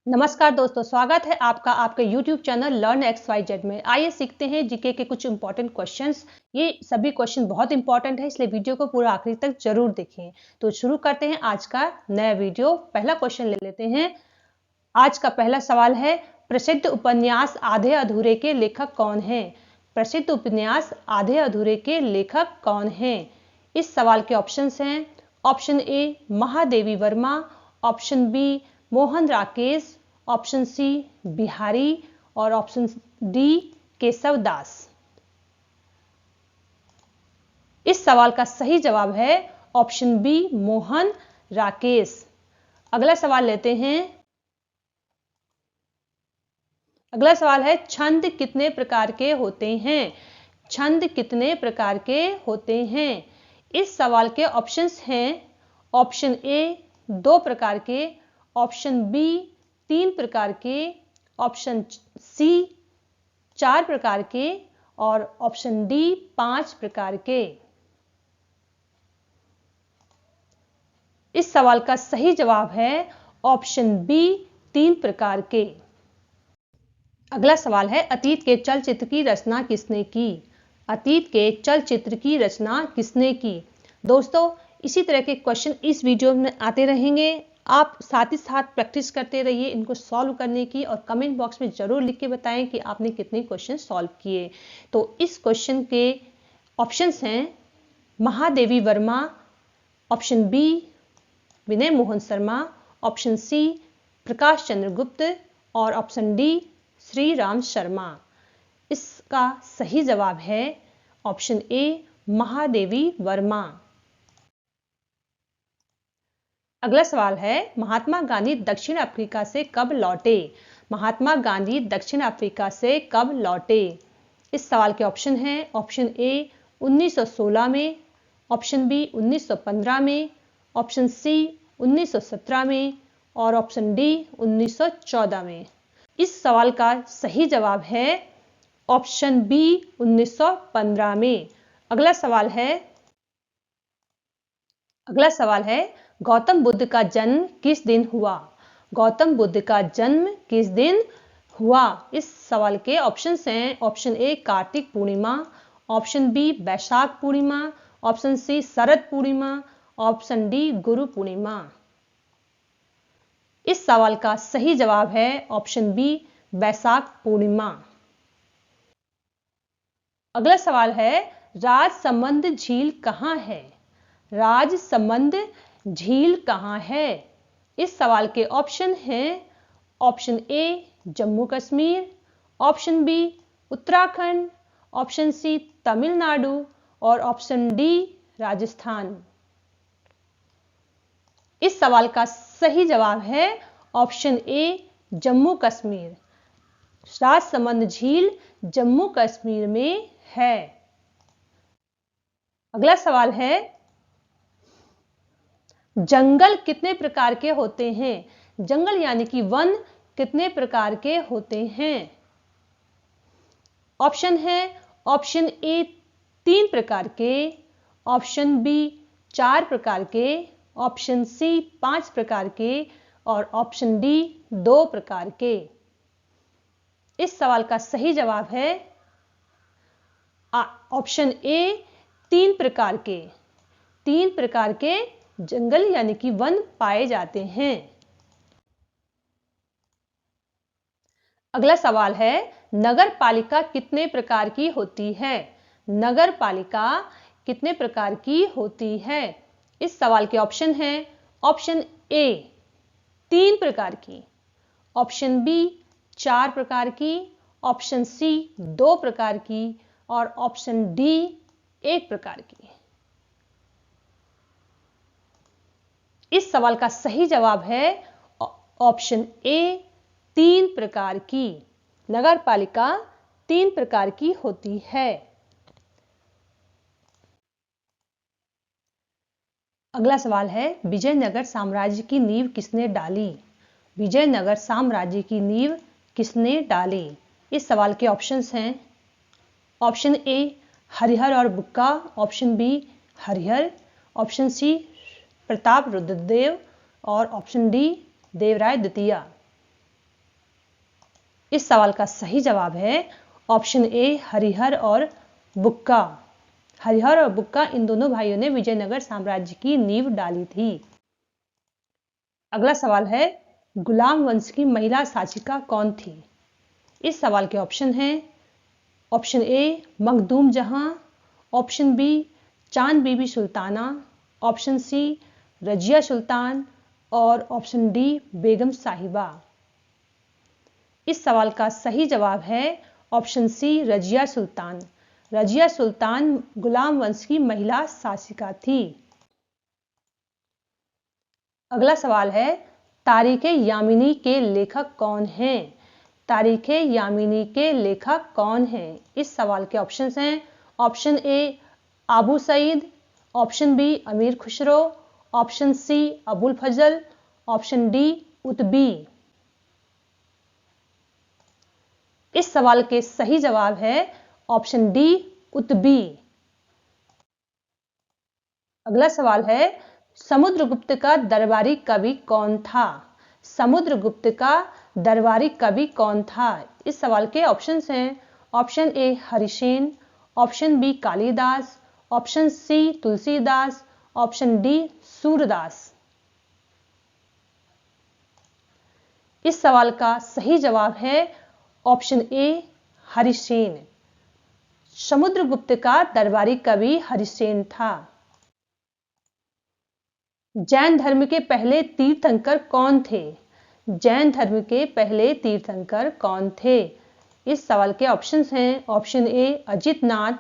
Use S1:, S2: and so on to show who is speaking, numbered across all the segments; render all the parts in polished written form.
S1: नमस्कार दोस्तों, स्वागत है आपका आपके YouTube चैनल लर्न XYZ में। आइए सीखते हैं जीके के कुछ इंपॉर्टेंट क्वेश्चंस। ये सभी क्वेश्चन बहुत इंपॉर्टेंट है, इसलिए वीडियो को पूरा आखिरी तक जरूर देखें। तो शुरू करते हैं आज का नया वीडियो। पहला क्वेश्चन ले लेते हैं। आज का पहला सवाल है, प्रसिद्ध उपन्यास आधे अधूरे के लेखक कौन है? प्रसिद्ध उपन्यास आधे अधूरे के लेखक कौन है? इस सवाल के ऑप्शंस हैं। Option A Mahadevi Verma, option B Mohan Rakesh, option C Bihari और ऑप्शन डी केशव दास। इस सवाल का सही जवाब है ऑप्शन बी मोहन राकेश। अगला सवाल लेते हैं। अगला सवाल है, छंद कितने प्रकार के होते हैं? छंद कितने प्रकार के होते हैं? इस सवाल के ऑप्शंस हैं। ऑप्शन ए 2 प्रकार के, ऑप्शन बी 3 प्रकार के, ऑप्शन सी 4 प्रकार के और ऑप्शन डी 5 प्रकार के। इस सवाल का सही जवाब है ऑप्शन बी 3 प्रकार के। अगला सवाल है, अतीत के चलचित्र की रचना किसने की? अतीत के चलचित्र की रचना किसने की? दोस्तों, इसी तरह के क्वेश्चन इस वीडियो में आते रहेंगे। आप साथ ही साथ प्रैक्टिस करते रहिए इनको सॉल्व करने की, और कमेंट बॉक्स में जरूर लिख के बताएं कि आपने कितने क्वेश्चन सॉल्व किए। तो इस क्वेश्चन के ऑप्शंस हैं महादेवी वर्मा, ऑप्शन बी विनय मोहन शर्मा, ऑप्शन सी प्रकाश चंद्र गुप्त और ऑप्शन डी श्री राम शर्मा। इसका सही जवाब है ऑप्शन ए महादेवी वर्मा। अगला सवाल है, महात्मा गांधी दक्षिण अफ्रीका से कब लौटे? महात्मा गांधी दक्षिण अफ्रीका से कब लौटे? इस सवाल के ऑप्शन हैं। ऑप्शन ए 1916 में, ऑप्शन बी 1915 में, ऑप्शन सी 1917 में और ऑप्शन डी 1914 में। इस सवाल का सही जवाब है ऑप्शन बी 1915 में। अगला सवाल है, गौतम बुद्ध का जन्म किस दिन हुआ? गौतम बुद्ध का जन्म किस दिन हुआ? इस सवाल के ऑप्शंस हैं। Option A Kartik Purnima, option B Baisakh Purnima, option C Sharad Purnima, option D Guru Purnima. इस सवाल का सही जवाब है ऑप्शन बी बैसाख पूर्णिमा। अगला सवाल है, राजसमंद झील कहाँ है? राजसमंद झील कहाँ है? इस सवाल के ऑप्शन हैं। Option A Jammu Kashmir, option B Uttarakhand, option C Tamil Nadu और ऑप्शन डी राजस्थान। इस सवाल का सही जवाब है ऑप्शन ए जम्मू कश्मीर। राजसमंद झील जम्मू कश्मीर में है। अगला सवाल है, जंगल कितने प्रकार के होते हैं? जंगल यानी कि वन कितने प्रकार के होते हैं? ऑप्शन है। ऑप्शन ए 3 प्रकार के, ऑप्शन बी 4 प्रकार के, ऑप्शन सी 5 प्रकार के और ऑप्शन डी 2 प्रकार के। इस सवाल का सही जवाब है ऑप्शन ए 3 प्रकार के। 3 प्रकार के जंगल यानी कि वन पाए जाते हैं। अगला सवाल है, नगर पालिका कितने प्रकार की होती है? नगर पालिका कितने प्रकार की होती है? इस सवाल के ऑप्शन हैं। ऑप्शन ए 3 प्रकार की, ऑप्शन बी 4 प्रकार की, ऑप्शन सी 2 प्रकार की और ऑप्शन डी 1 प्रकार की। इस सवाल का सही जवाब है ऑप्शन ए 3 प्रकार की। नगर पालिका 3 प्रकार की होती है। अगला सवाल है, विजयनगर साम्राज्य की नींव किसने डाली? विजयनगर साम्राज्य की नींव किसने डाली? इस सवाल के ऑप्शंस हैं। ऑप्शन ए हरिहर और Bukka, option B Harihara, option C Pratap Rudradev और ऑप्शन डी देवराय द्वितीय। इस सवाल का सही जवाब है ऑप्शन ए हरिहर और बुक्का। हरिहर और बुक्का इन दोनों भाइयों ने विजयनगर साम्राज्य की नींव डाली थी। अगला सवाल है गुलाम वंश की महिला शासिका कौन थी? इस सवाल के ऑप्शन हैं ऑप्शन ए मखदूम जहां, ऑप्शन बी चांद बीबी सुल्ताना, ऑप्शन सी रजिया सुल्तान और ऑप्शन डी बेगम साहिबा। इस सवाल का सही जवाब है ऑप्शन सी रजिया सुल्तान। रजिया सुल्तान गुलाम वंश की महिला शासिका थी। अगला सवाल है तारीख यामिनी के लेखक कौन हैं? तारीख यामिनी के लेखक कौन हैं? इस सवाल के ऑप्शंस हैं option A Abu Saeed, option B Amir Khusro, option C Abul Fazal, option D Utbi. इस सवाल के सही जवाब है ऑप्शन डी उतबी। अगला सवाल है समुद्रगुप्त का दरबारी कवि कौन था? समुद्रगुप्त का दरबारी कवि कौन था? इस सवाल के ऑप्शंस हैं option A Harisen, option B Kalidas, option C Tulsidas, option D Surdas. इस सवाल का सही जवाब है ऑप्शन ए हरिसेन। समुद्रगुप्त का दरबारी कवि हरिसेन था। जैन धर्म के पहले तीर्थंकर कौन थे? जैन धर्म के पहले तीर्थंकर कौन थे? इस सवाल के ऑप्शंस हैं option A Ajit Nath,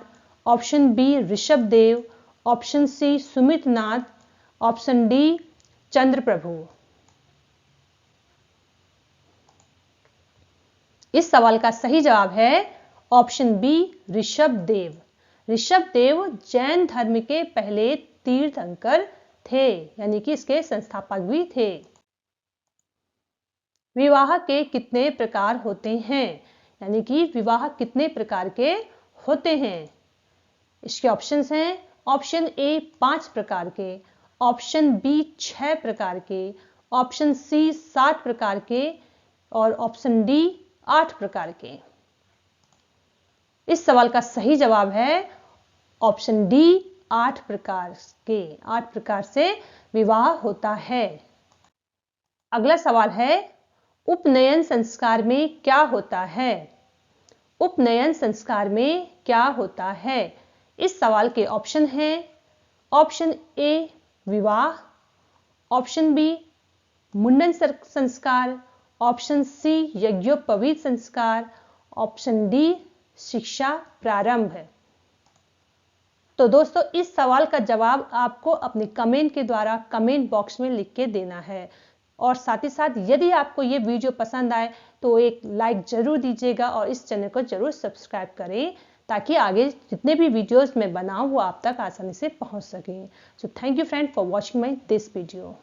S1: option B Rishabh Dev, option C Sumit Nath, option D Chandra Prabhu. इस सवाल का सही जवाब है ऑप्शन बी ऋषभ देव। ऋषभ देव जैन धर्म के पहले तीर्थंकर थे, यानी कि इसके संस्थापक भी थे। विवाह के कितने प्रकार होते हैं? यानी कि विवाह कितने प्रकार के होते हैं? इसके ऑप्शंस हैं ऑप्शन ए 5 प्रकार के, ऑप्शन बी 6 प्रकार के, ऑप्शन सी 7 प्रकार के और ऑप्शन डी 8 प्रकार के। इस सवाल का सही जवाब है ऑप्शन डी 8 प्रकार के। 8 प्रकार से विवाह होता है। अगला सवाल है उपनयन संस्कार में क्या होता है? उपनयन संस्कार में क्या होता है? इस सवाल के ऑप्शन हैं ऑप्शन ए विवाह, ऑप्शन बी मुंडन संस्कार, ऑप्शन सी यज्ञोपवीत संस्कार, ऑप्शन डी शिक्षा प्रारंभ। तो दोस्तों इस सवाल का जवाब आपको अपने कमेंट के द्वारा कमेंट बॉक्स में लिख के देना है। और साथ ही साथ यदि आपको ये वीडियो पसंद आए तो एक लाइक जरूर दीजिएगा और इस चैनल को जरूर सब्सक्राइब करें ताकि आगे जितने भी वीडियोस मैं बनाऊं वो आप तक आसानी से पहुंच सके। So thank you friend for watching my this video.